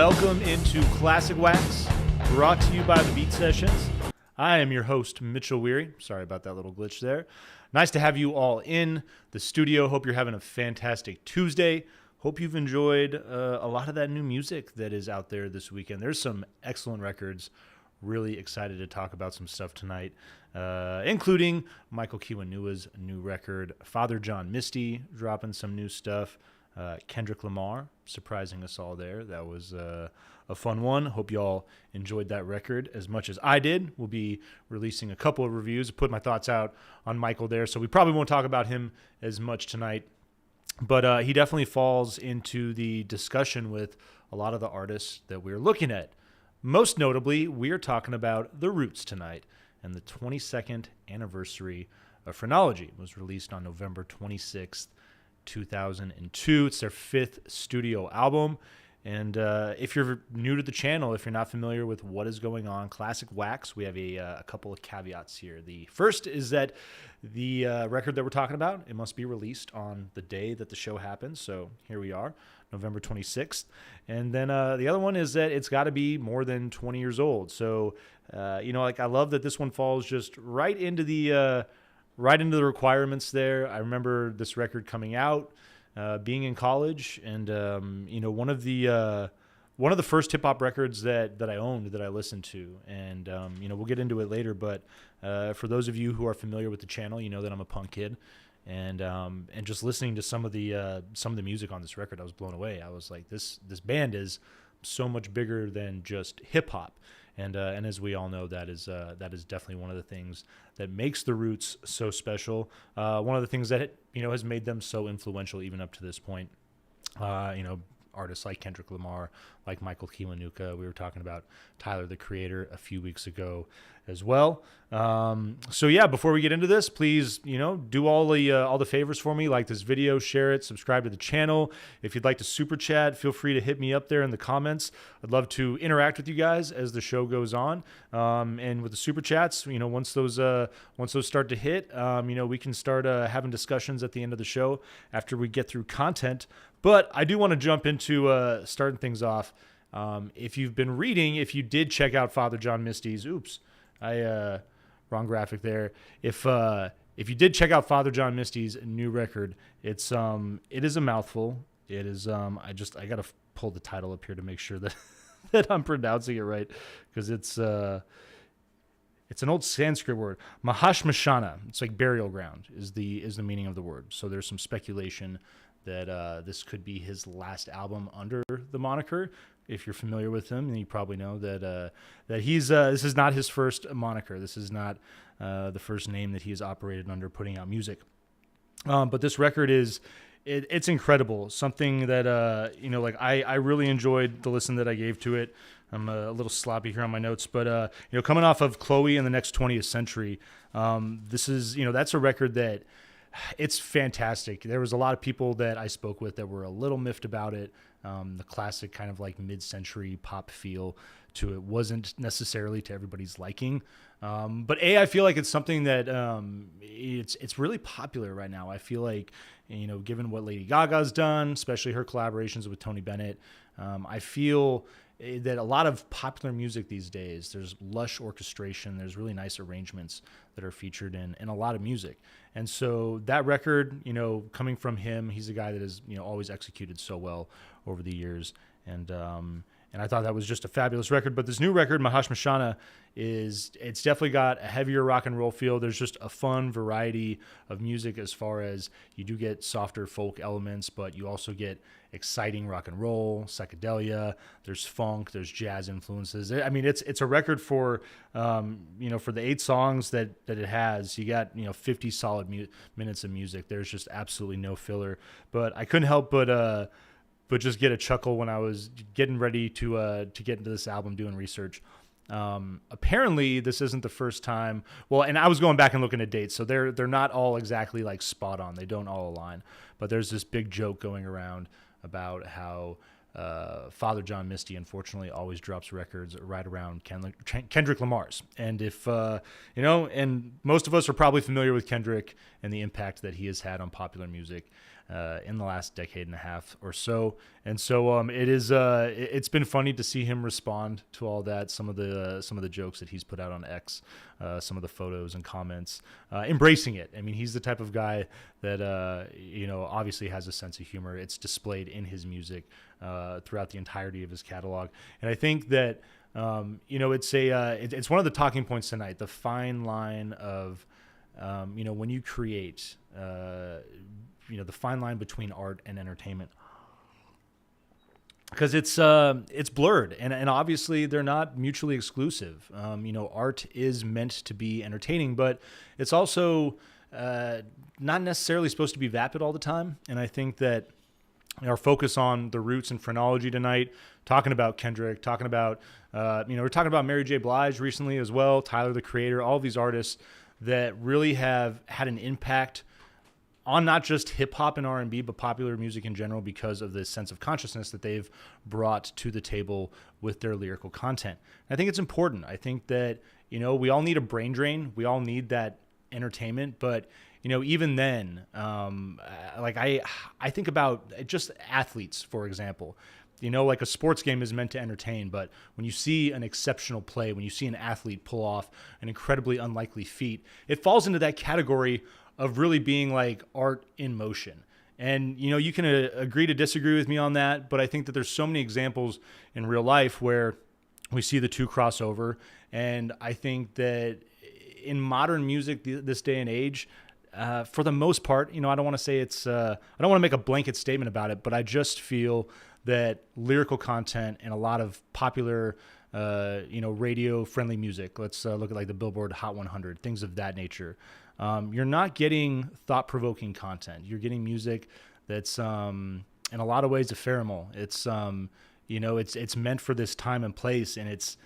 Welcome into Classic Wax, brought to you by the Beat Sessions. I am your host, Mitchell Weary. Sorry about that little glitch there. Nice to have you all in the studio. Hope you're having a fantastic Tuesday. Hope you've enjoyed a lot of that new music that is out there this weekend. There's some excellent records. Really excited to talk about some stuff tonight, including Michael Kiwanuka's new record, Father John Misty dropping some new stuff, Kendrick Lamar surprising us all there. That was a fun one. Hope you all enjoyed that record as much as I did. We'll be releasing a couple of reviews, put my thoughts out on Michael there, so we probably won't talk about him as much tonight. But he definitely falls into the discussion with a lot of the artists that we're looking at. Most notably, we are talking about The Roots tonight, and the 22nd anniversary of Phrenology. It was released on November 26th, 2002. It's their fifth studio album. And if you're new to the channel, if you're not familiar with what is going on, Classic Wax, we have a couple of caveats here. The first is that the record that we're talking about, it must be released on the day that the show happens. So here we are, November 26th. And then the other one is that it's got to be more than 20 years old. So, I love that this one falls just right into the requirements there. I remember this record coming out, being in college, and one of the first hip hop records that I owned, that I listened to, and we'll get into it later. But for those of you who are familiar with the channel, you know that I'm a punk kid, and just listening to some of the music on this record, I was blown away. I was like, this band is so much bigger than just hip hop. And as we all know, that is definitely one of the things that makes the Roots so special. One of the things that has made them so influential even up to this point. Artists like Kendrick Lamar, like Michael Kiwanuka. We were talking about Tyler, the Creator, a few weeks ago as well. Before we get into this, please, do all the favors for me. Like this video, share it, subscribe to the channel. If you'd like to super chat, feel free to hit me up there in the comments. I'd love to interact with you guys as the show goes on. And with the super chats, once those start to hit, we can start having discussions at the end of the show after we get through content. But I do want to jump into starting things off. If you've been reading, if you did check out Father John Misty's, wrong graphic there. If you did check out Father John Misty's new record, it is a mouthful. It is I gotta pull the title up here to make sure that that I'm pronouncing it right, because it's an old Sanskrit word. Mahashmashana. It's like burial ground is the meaning of the word. So there's some speculation that this could be his last album under the moniker. If you're familiar with him, then you probably know that he's this is not his first moniker. This is not the first name that he has operated under putting out music. But this record it's incredible. Something that I really enjoyed the listen that I gave to it. I'm a little sloppy here on my notes, but coming off of Chloe and the Next 20th Century, this is that's a record that. It's fantastic. There was a lot of people that I spoke with that were a little miffed about it. The classic kind of like mid-century pop feel to it wasn't necessarily to everybody's liking. But I feel like it's something that it's really popular right now. I feel like, given what Lady Gaga's done, especially her collaborations with Tony Bennett, I feel that a lot of popular music these days, there's lush orchestration, there's really nice arrangements that are featured in a lot of music. And so that record, coming from him, he's a guy that has, always executed so well over the years. And I thought that was just a fabulous record. But this new record, Mahashmashana, it's definitely got a heavier rock and roll feel. There's just a fun variety of music as far as you do get softer folk elements, but you also get exciting rock and roll, psychedelia. There's funk, there's jazz influences. I mean, it's a record for, for the 8 songs that it has, you got, 50 solid minutes of music. There's just absolutely no filler. But I couldn't help but just get a chuckle when I was getting ready to get into this album, doing research. Apparently this isn't the first time. Well, and I was going back and looking at dates, so they're not all exactly like spot on. They don't all align, but there's this big joke going around about how Father John Misty, unfortunately, always drops records right around Kendrick Lamar's. And if, and most of us are probably familiar with Kendrick and the impact that he has had on popular music. in the last decade and a half or so. And so it's been funny to see him respond to all that. Some of the jokes that he's put out on X, some of the photos and comments, embracing it. I mean, he's the type of guy that obviously has a sense of humor. It's displayed in his music throughout the entirety of his catalog. And I think that it's one of the talking points tonight. The fine line of when you create. The fine line between art and entertainment, because it's blurred, and obviously they're not mutually exclusive. Art is meant to be entertaining, but it's also not necessarily supposed to be vapid all the time. And I think that our focus on the roots in phrenology tonight, talking about Kendrick, talking about we're talking about Mary J. Blige recently as well, Tyler the Creator, all of these artists that really have had an impact on not just hip hop and R&B, but popular music in general, because of the sense of consciousness that they've brought to the table with their lyrical content. I think it's important. I think that, we all need a brain drain. We all need that entertainment. But, even then, I think about just athletes, for example. Like a sports game is meant to entertain, but when you see an exceptional play, when you see an athlete pull off an incredibly unlikely feat, it falls into that category of really being like art in motion. And, you can agree to disagree with me on that, but I think that there's so many examples in real life where we see the two cross over. And I think that in modern music, this day and age, for the most part, I don't want to say I don't want to make a blanket statement about it, but I just feel that lyrical content and a lot of popular, radio friendly music, let's look at like the Billboard Hot 100, things of that nature. You're not getting thought-provoking content. You're getting music that's, in a lot of ways, ephemeral. It's, it's meant for this time and place, and it's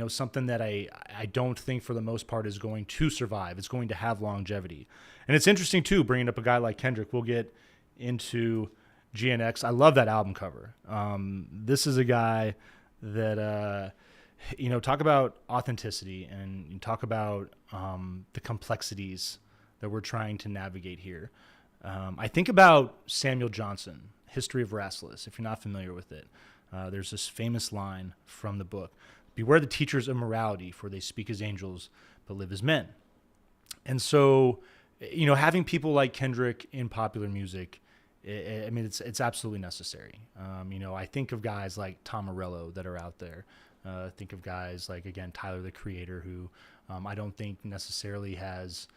something that I don't think for the most part is going to survive. It's going to have longevity. And it's interesting too, bringing up a guy like Kendrick. We'll get into GNX. I love that album cover. This is a guy that, talk about authenticity and you talk about the complexities that we're trying to navigate here. I think about Samuel Johnson, History of Rassless, if you're not familiar with it. There's this famous line from the book: "Beware the teachers of morality, for they speak as angels, but live as men." And so, having people like Kendrick in popular music, it's absolutely necessary. I think of guys like Tom Morello that are out there. Think of guys like, again, Tyler the Creator, who I don't think necessarily has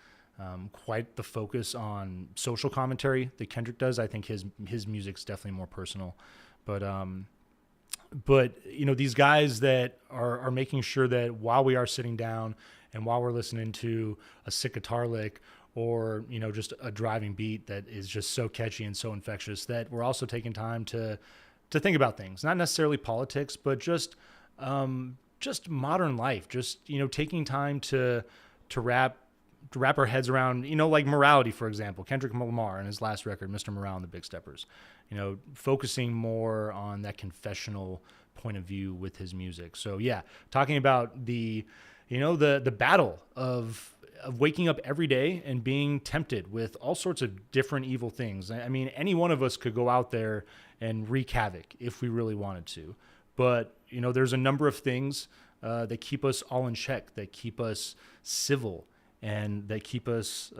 quite the focus on social commentary that Kendrick does. I think his music's definitely more personal. But these guys that are making sure that while we are sitting down and while we're listening to a sick guitar lick or, just a driving beat that is just so catchy and so infectious, that we're also taking time to think about things, not necessarily politics, but just modern life, taking time to wrap our heads around, like morality, for example, Kendrick Lamar and his last record, Mr. Morale and the Big Steppers, focusing more on that confessional point of view with his music. So yeah, talking about the battle of waking up every day and being tempted with all sorts of different evil things. I mean, any one of us could go out there and wreak havoc if we really wanted to. But, there's a number of things that keep us all in check, that keep us civil, and that keep us,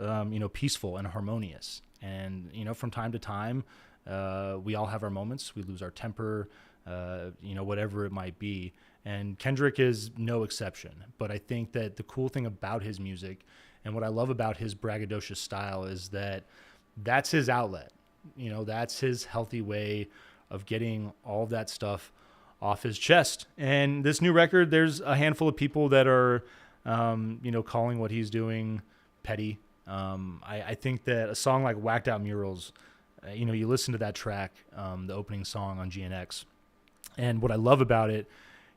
peaceful and harmonious. And, from time to time, we all have our moments. We lose our temper, whatever it might be. And Kendrick is no exception. But I think that the cool thing about his music and what I love about his braggadocious style is that that's his outlet. That's his healthy way of getting all of that stuff off his chest. And this new record, there's a handful of people that are, calling what he's doing petty. I think that a song like Whacked Out Murals, you listen to that track, the opening song on GNX, and what I love about it,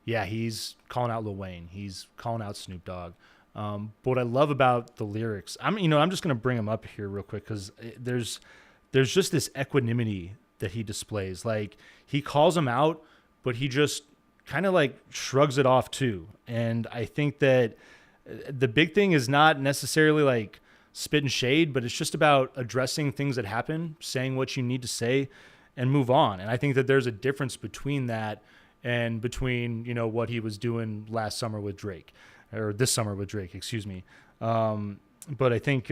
yeah, he's calling out Lil Wayne. He's calling out Snoop Dogg. But what I love about the lyrics, I'm just going to bring them up here real quick because there's just this equanimity that he displays. Like, he calls them out, but he just kind of like shrugs it off too. And I think that the big thing is not necessarily like spitting shade, but it's just about addressing things that happen, saying what you need to say, and move on. And I think that there's a difference between that and between, what he was doing last summer with Drake, or this summer with Drake, excuse me. But I think,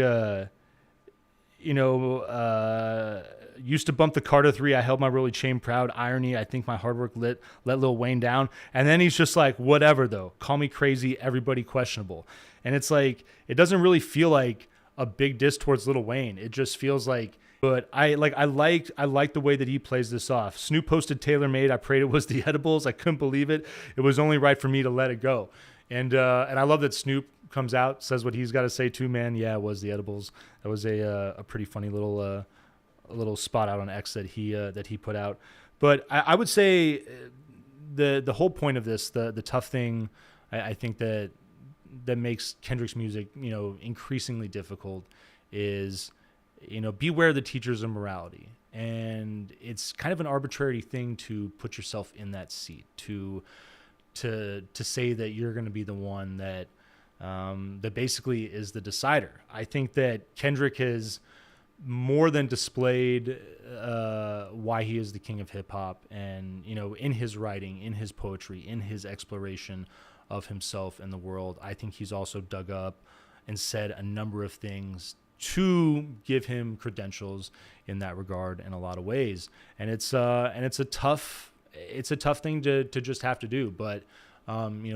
used to bump the Carter 3. I held my Rolly chain proud. Irony. I think my hard work let Lil Wayne down. And then he's just like, whatever though. Call me crazy. Everybody questionable. And it's like, it doesn't really feel like a big diss towards Lil Wayne. It just feels like, but I like the way that he plays this off. Snoop posted Tailor Made. I prayed it was the edibles. I couldn't believe it. It was only right for me to let it go. And I love that Snoop comes out, says what he's got to say too, man. Yeah, it was the edibles. That was a pretty funny little spot out on X that he put out. But I would say the whole point of this, the tough thing, I think that makes Kendrick's music, increasingly difficult is, beware the teachers of morality. And it's kind of an arbitrary thing to put yourself in that seat, to say that you're going to be the one that basically is the decider. I think that Kendrick has more than displayed why he is the king of hip hop, and in his writing, in his poetry, in his exploration of himself and the world. I think he's also dug up and said a number of things to give him credentials in that regard in a lot of ways. And it's a tough thing to just have to do. But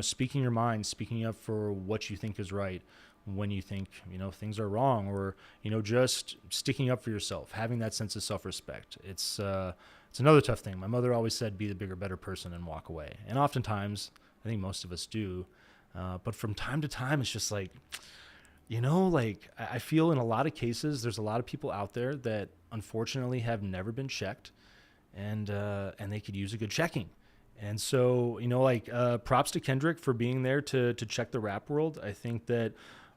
speaking your mind, speaking up for what you think is right when you think things are wrong, or just sticking up for yourself, having that sense of self-respect. It's another tough thing. My mother always said, be the bigger, better person and walk away. And oftentimes, I think most of us do. But from time to time, it's just like, I feel in a lot of cases, there's a lot of people out there that unfortunately have never been checked, and they could use a good checking. And so, props to Kendrick for being there to check the rap world. I think that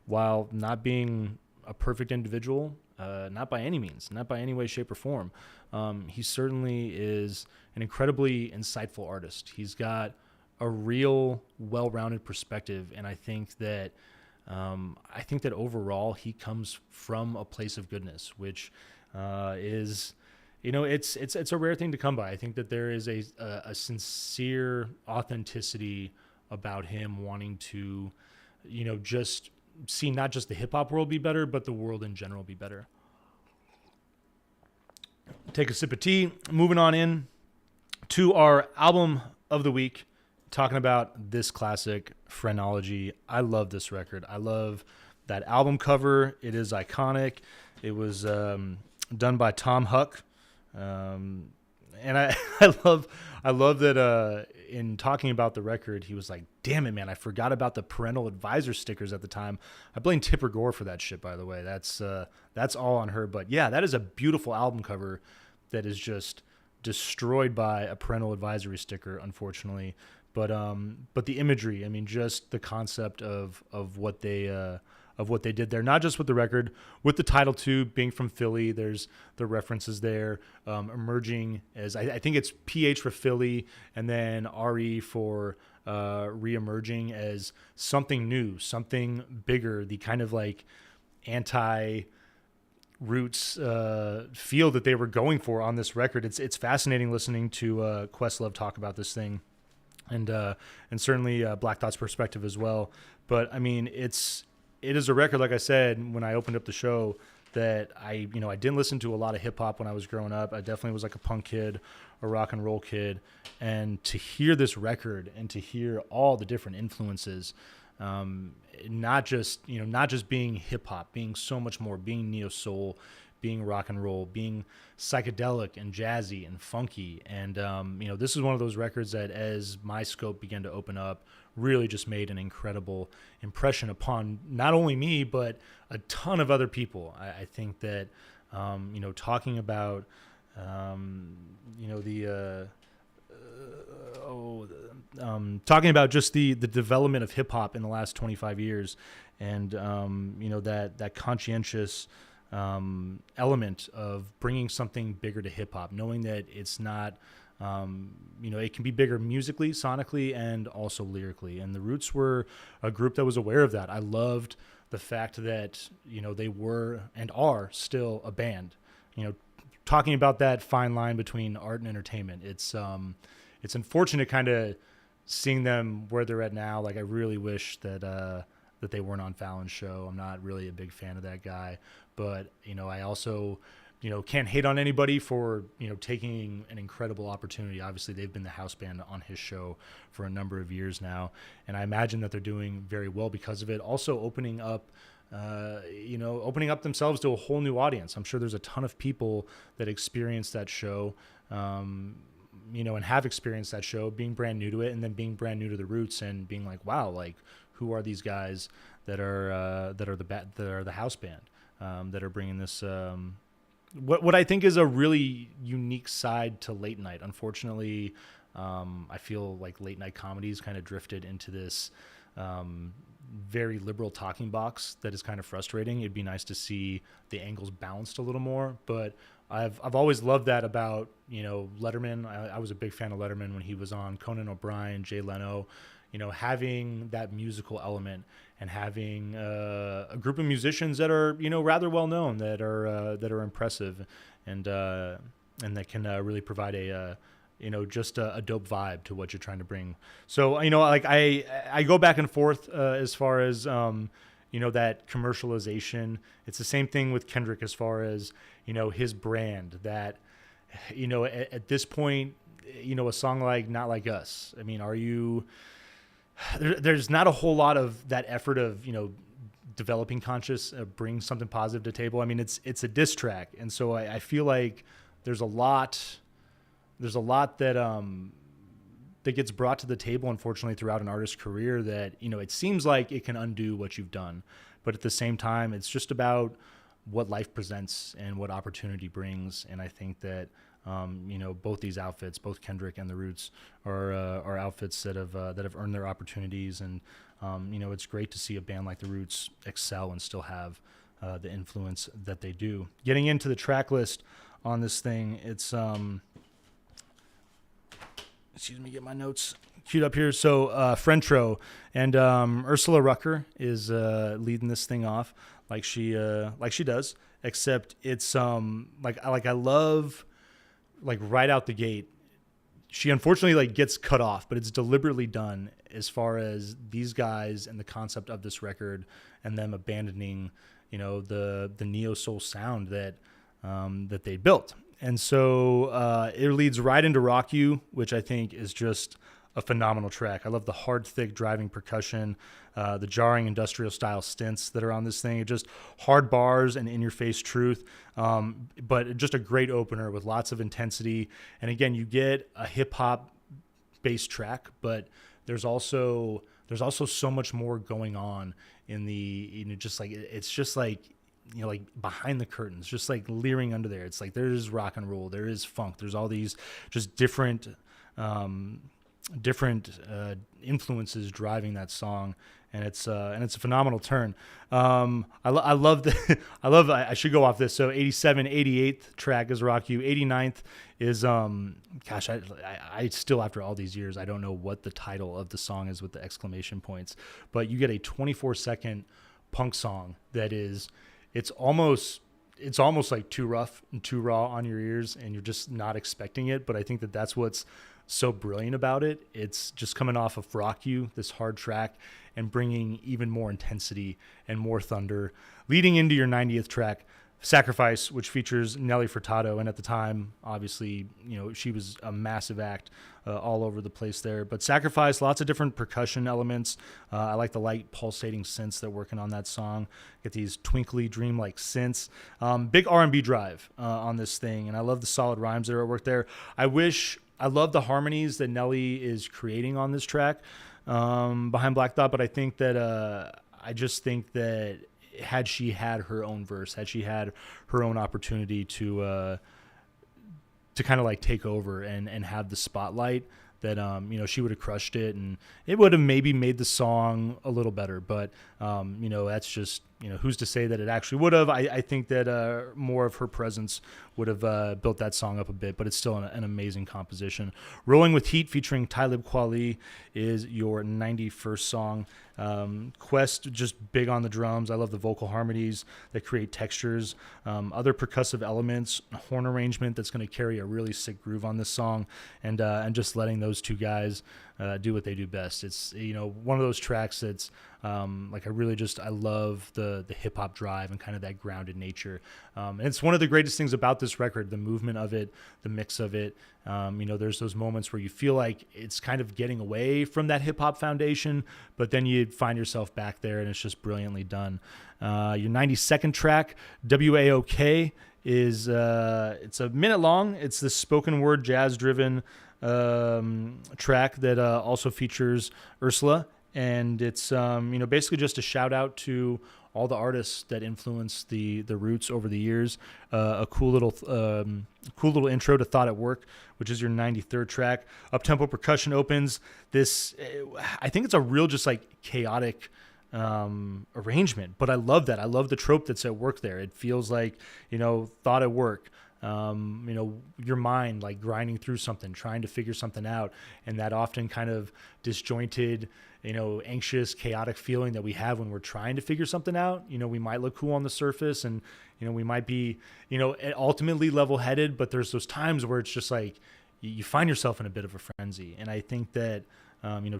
while not being a perfect individual, not by any means, not by any way, shape, or form, he certainly is an incredibly insightful artist. He's got a real well-rounded perspective, and I think that overall he comes from a place of goodness, which is, it's a rare thing to come by. I think that there is a sincere authenticity about him wanting to, just see not just the hip hop world be better, but the world in general be better. Take a sip of tea. Moving on in to our album of the week, talking about this classic, Phrenology. I love this record. I love that album cover. It is iconic. It was done by Tom Huck. And I love that in talking about the record, he was like, damn it, man, I forgot about the parental advisor stickers at the time. I blame Tipper Gore for that shit, by the way. That's all on her. But yeah, that is a beautiful album cover that is just destroyed by a parental advisory sticker, unfortunately. But the imagery, I mean, just the concept of what they did there, not just with the record, with the title too, being from Philly, there's the references there, emerging as, I think it's PH for Philly, and then RE for re-emerging as something new, something bigger, the kind of like anti-roots feel that they were going for on this record. It's fascinating listening to Questlove talk about this thing, and certainly Black Thought's perspective as well. But I mean, it is a record, like I said, when I opened up the show, that I didn't listen to a lot of hip hop when I was growing up. I definitely was like a punk kid, a rock and roll kid. And to hear this record and to hear all the different influences, not just being hip hop, being so much more, being neo soul, being rock and roll, being psychedelic and jazzy and funky. And, this is one of those records that, as my scope began to open up, really just made an incredible impression upon not only me, but a ton of other people. I think that, talking about, talking about just the development of hip hop in the last 25 years, and, that conscientious, element of bringing something bigger to hip hop, knowing that it's not, it can be bigger musically, sonically, and also lyrically. And the Roots were a group that was aware of that. I loved the fact that, they were and are still a band, talking about that fine line between art and entertainment. It's unfortunate kind of seeing them where they're at now. Like, I really wish that they weren't on Fallon's show. I'm not really a big fan of that guy, but I also can't hate on anybody for taking an incredible opportunity. Obviously, they've been the house band on his show for a number of years now, and I imagine that they're doing very well because of it. Also opening up themselves to a whole new audience. I'm sure there's a ton of people that experience that show, and have experienced that show, being brand new to it, and then being brand new to the Roots, and being like, wow, like, who are these guys that are the house band, that are bringing this, what I think is a really unique side to late night. Unfortunately, I feel like late night comedies kind of drifted into this very liberal talking box that is kind of frustrating. It'd be nice to see the angles balanced a little more, but I've always loved that about Letterman. I was a big fan of Letterman when he was on Conan O'Brien, Jay Leno. Having that musical element and having a group of musicians that are rather well known, that are impressive, and that can really provide just a dope vibe to what you're trying to bring. So like I go back and forth as far as that commercialization. It's the same thing with Kendrick as far as his brand. That at this point, a song like Not Like Us. I mean, are you? There's not a whole lot of that effort of developing conscious, bring something positive to the table. I mean, it's a diss track, and so I feel like there's a lot that gets brought to the table, unfortunately, throughout an artist's career, that it seems like it can undo what you've done, but at the same time, it's just about what life presents and what opportunity brings. And I think that both these outfits, both Kendrick and the Roots, are outfits that have earned their opportunities, and it's great to see a band like the Roots excel and still have the influence that they do. Getting into the track list on this thing, it's excuse me, get my notes queued up here. So Frentro and Ursula Rucker is leading this thing off like she does, except it's I love. Like right out the gate, she unfortunately gets cut off, but it's deliberately done as far as these guys and the concept of this record, and them abandoning, the neo soul sound that they built. And so it leads right into Rock You, which I think is just a phenomenal track. I love the hard, thick driving percussion, the jarring industrial style stints that are on this thing. Just hard bars and in-your-face truth, but just a great opener with lots of intensity. And again, you get a hip-hop based track, but there's also so much more going on in the it's just like behind the curtains, just like leering under there. It's like there's rock and roll, there is funk, there's all these just different influences driving that song, and it's a phenomenal turn. I love I should go off this. So 87, 88th track is Rock You. 89th is I still, after all these years, I don't know what the title of the song is with the exclamation points, but you get a 24-second punk song that is, it's almost like too rough and too raw on your ears, and you're just not expecting it. But I think that that's what's so brilliant about it. It's just coming off of Rock You, this hard track, and bringing even more intensity and more thunder, leading into your 90th track, Sacrifice, which features Nelly Furtado. And at the time, obviously, she was a massive act all over the place there. But Sacrifice, lots of different percussion elements. I like the light pulsating synths that are working on that song. Get these twinkly, dreamlike synths. Big R&B drive on this thing. And I love the solid rhymes that are at work there. I love the harmonies that Nelly is creating on this track behind Black Thought, but I think that I just think that had she had her own verse, had she had her own opportunity to kind of take over and have the spotlight, that she would have crushed it, and it would have maybe made the song a little better. But that's just who's to say that it actually would have? I think that more of her presence would have built that song up a bit, but it's still an amazing composition. Rolling with Heat featuring Talib Kweli is your 91st song. Quest, just big on the drums. I love the vocal harmonies that create textures, other percussive elements, horn arrangement that's going to carry a really sick groove on this song, and just letting those two guys do what they do best. It's one of those tracks that's I love the hip hop drive and kind of that grounded nature. And it's one of the greatest things about this record, the movement of it, the mix of it. There's those moments where you feel like it's kind of getting away from that hip hop foundation, but then you find yourself back there, and it's just brilliantly done. Your 92nd track, WAOK, is it's a minute long. It's this spoken word jazz driven track that also features Ursula, and it's basically just a shout out to all the artists that influenced the Roots over the years. A cool little intro to Thought at Work, which is your 93rd track. Up-tempo percussion opens this. I think it's a real just like chaotic arrangement, but I love that. I love the trope that's at work there. It feels like Thought at Work. Your mind like grinding through something, trying to figure something out, and that often kind of disjointed, anxious, chaotic feeling that we have when we're trying to figure something out. We might look cool on the surface, and we might be, ultimately level-headed, but there's those times where it's just like you find yourself in a bit of a frenzy. And I think that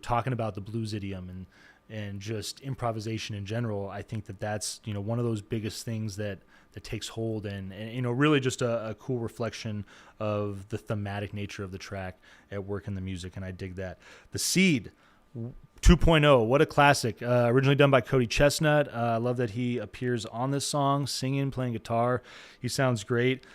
talking about the blues idiom and just improvisation in general, I think that that's one of those biggest things that takes hold, and really just a cool reflection of the thematic nature of the track at work in the music, and I dig that. The Seed 2.0, what a classic. Originally done by Cody Chestnut. I love that he appears on this song, singing, playing guitar. He sounds great.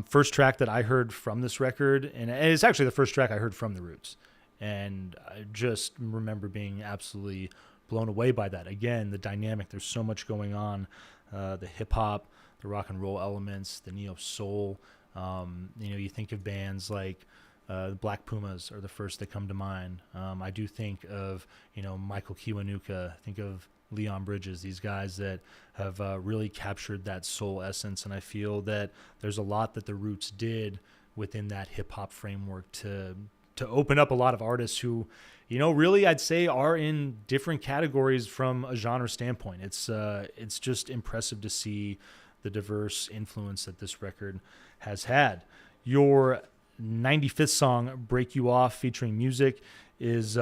First track that I heard from this record, and it's actually the first track I heard from the Roots, and I just remember being absolutely blown away by that. Again, the dynamic, there's so much going on, the hip-hop, the rock and roll elements, the neo soul. You think of bands like the Black Pumas are the first that come to mind. I do think of Michael Kiwanuka, think of Leon Bridges, these guys that have really captured that soul essence, and I feel that there's a lot that the Roots did within that hip hop framework to open up a lot of artists who really I'd say are in different categories from a genre standpoint. It's just impressive to see the diverse influence that this record has had. Your 95th song, Break You Off, featuring Music, is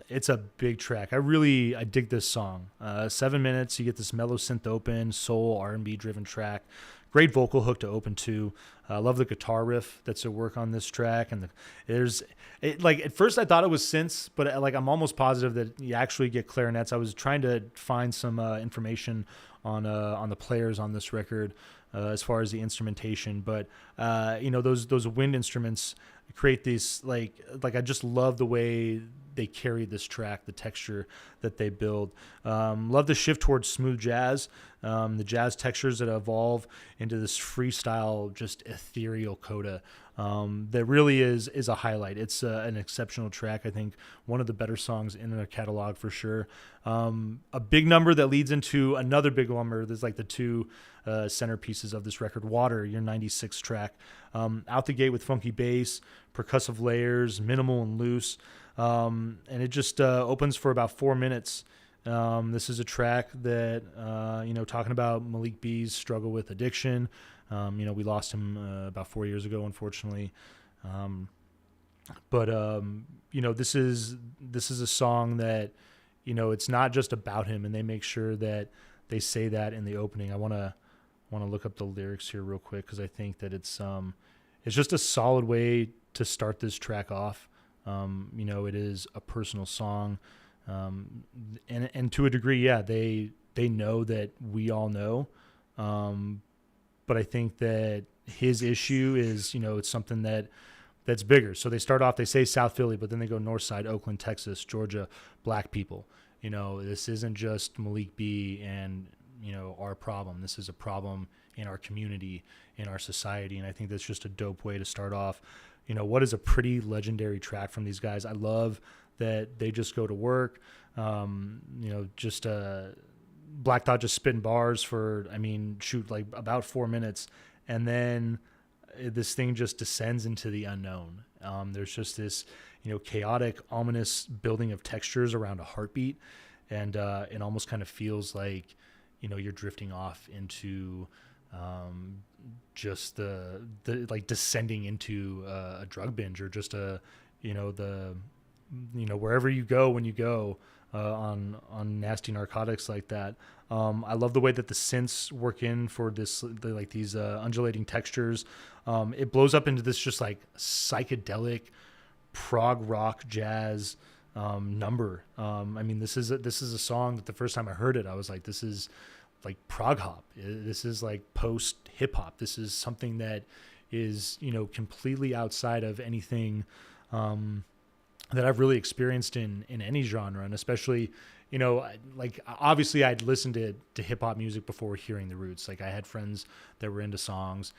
it's a big track. I dig this song. 7 minutes, you get this mellow synth open, soul, R&B driven track. Great vocal hook to open to. I love the guitar riff that's at work on this track, and at first I thought it was synths, but I'm almost positive that you actually get clarinets. I was trying to find some information on the players on this record as far as the instrumentation, but those wind instruments create these I just love the way they carry this track, the texture that they build. Love the shift towards smooth jazz, the jazz textures that evolve into this freestyle, just ethereal coda that really is a highlight. It's an exceptional track. I think one of the better songs in their catalog for sure. A big number that leads into another big number. There's like the two centerpieces of this record. Water, your 96th track. Out the gate with funky bass, percussive layers, minimal and loose. And it just opens for about 4 minutes. This is a track that, talking about Malik B's struggle with addiction. We lost him about 4 years ago, unfortunately. But this is a song that, it's not just about him, and they make sure that they say that in the opening. I want to look up the lyrics here real quick, because I think that it's just a solid way to start this track off. It is a personal song, and to a degree, yeah, they know that we all know, but I think that his issue is, it's something that's bigger. So they start off, they say South Philly, but then they go North Side, Oakland, Texas, Georgia, black people. This isn't just Malik B and our problem. This is a problem in our community, in our society, and I think that's just a dope way to start off. What is a pretty legendary track from these guys. I love that they just go to work, Black Thought just spitting bars for, I mean, shoot, like about 4 minutes. And then this thing just descends into the unknown. There's just this, chaotic, ominous building of textures around a heartbeat. And it almost kind of feels like, you're drifting off into just the like descending into a drug binge, or just wherever you go when you go on nasty narcotics like that. I love the way that the synths work in for these undulating textures. It blows up into this just like psychedelic prog rock jazz number. I mean, this is a song that the first time I heard it, I was like, this is like prog hop. This is like post hip hop. This is something that is, completely outside of anything that I've really experienced in any genre. And especially, like obviously I'd listened to hip hop music before hearing the Roots. Like I had friends that were into songs,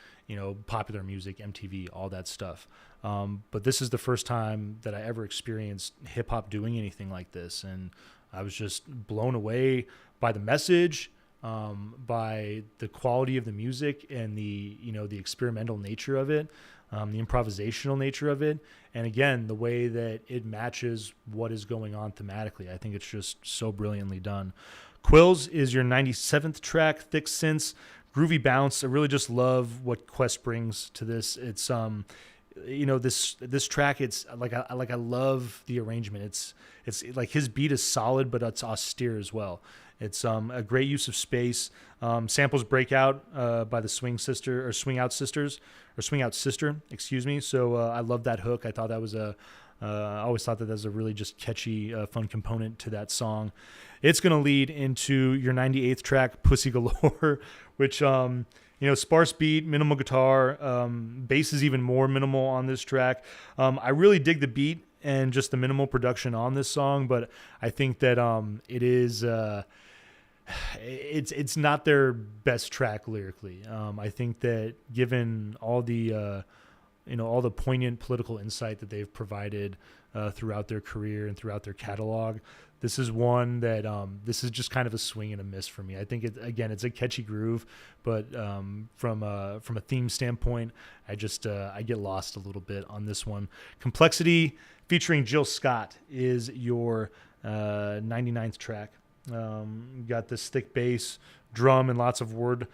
popular music, MTV, all that stuff. But this is the first time that I ever experienced hip hop doing anything like this. And I was just blown away by the message, by the quality of the music and the experimental nature of it, the improvisational nature of it. And again, the way that it matches what is going on thematically. I think it's just so brilliantly done. Quills is your 97th track, thick synths, groovy bounce. I really just love what Quest brings to this. It's, this track, it's like I love the arrangement. It's like his beat is solid, but it's austere as well. It's a great use of space. Samples Breakout by the Swing Out Sister, excuse me. So I love that hook. I thought that was I always thought that was a really just catchy, fun component to that song. It's going to lead into your 98th track, Pussy Galore, which, sparse beat, minimal guitar, bass is even more minimal on this track. I really dig the beat and just the minimal production on this song, but I think that it is it's not their best track lyrically. I think that given all the all the poignant political insight that they've provided throughout their career and throughout their catalog, this is one that this is just kind of a swing and a miss for me. I think it's a catchy groove, but from a theme standpoint, I get lost a little bit on this one. Complexity featuring Jill Scott is your 99th track. Got this thick bass, drum, and lots of world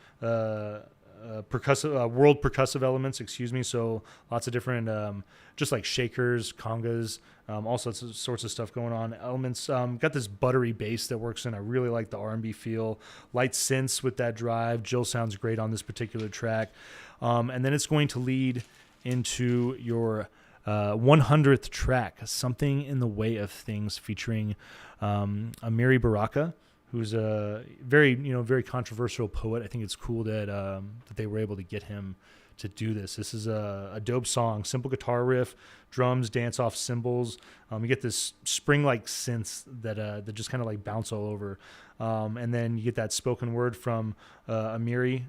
percussive elements, so lots of different just like shakers, congas, all sorts of stuff going on. Elements, got this buttery bass that works in. I really like the R&B feel. Light synths with that drive. Jill sounds great on this particular track. And then it's going to lead into your 100th track, Something in the Way of Things, featuring Amiri Baraka, who's a very controversial poet. I think it's cool that they were able to get him to do this. This is a dope song, simple guitar riff, drums, dance-off cymbals. You get this spring-like synths that just kind of like bounce all over. And then you get that spoken word from Amiri,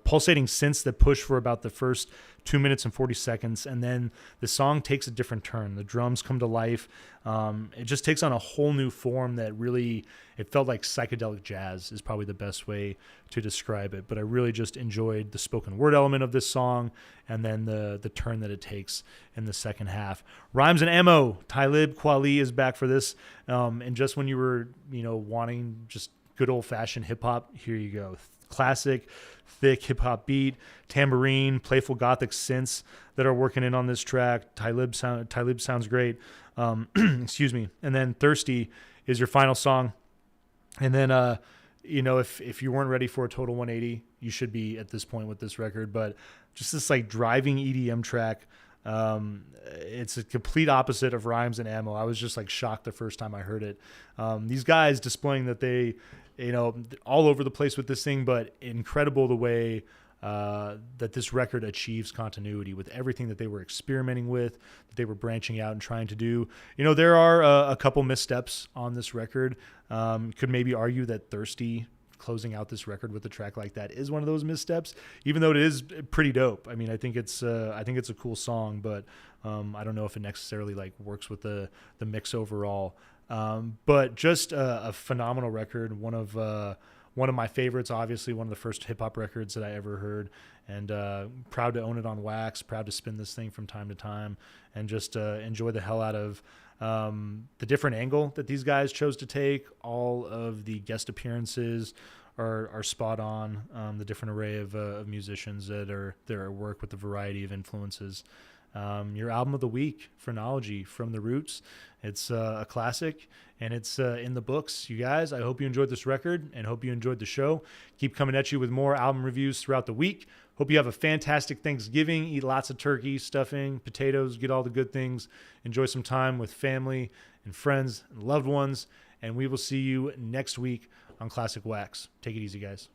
pulsating synths that push for about the first 2 minutes and 40 seconds. And then the song takes a different turn. The drums come to life. It just takes on a whole new form that really, it felt like psychedelic jazz is probably the best way to describe it. But I really just enjoyed the spoken word element of this song, and then the turn that it takes in the second half. Rhymes and Ammo, Talib Kweli is back for this. And just when you were, wanting just good old-fashioned hip-hop, here you go. Classic, thick hip-hop beat, tambourine, playful gothic synths that are working in on this track. Talib sounds great. Excuse me. And then Thirsty is your final song. And then, if you weren't ready for a total 180, you should be at this point with this record. But just this like driving EDM track, it's a complete opposite of Rhymes and Ammo. I was just like shocked the first time I heard it. These guys displaying that they, all over the place with this thing, but incredible the way that this record achieves continuity with everything that they were experimenting with, that they were branching out and trying to do. There are a couple missteps on this record. Could maybe argue that Thirsty, closing out this record with a track like that, is one of those missteps, even though it is pretty dope. I mean, I think it's a cool song, but I don't know if it necessarily like works with the mix overall. But just a phenomenal record, one of one of my favorites, obviously one of the first hip hop records that I ever heard, and proud to own it on wax, proud to spin this thing from time to time, and just enjoy the hell out of the different angle that these guys chose to take. All of the guest appearances are spot on. The different array of musicians that are there at work with the variety of influences. Your album of the week, Phrenology, From the Roots. It's a classic, and it's in the books. You guys, I hope you enjoyed this record and hope you enjoyed the show. Keep coming at you with more album reviews throughout the week. Hope you have a fantastic Thanksgiving. Eat lots of turkey, stuffing, potatoes, get all the good things. Enjoy some time with family and friends and loved ones, and we will see you next week on Classic Wax. Take it easy, guys.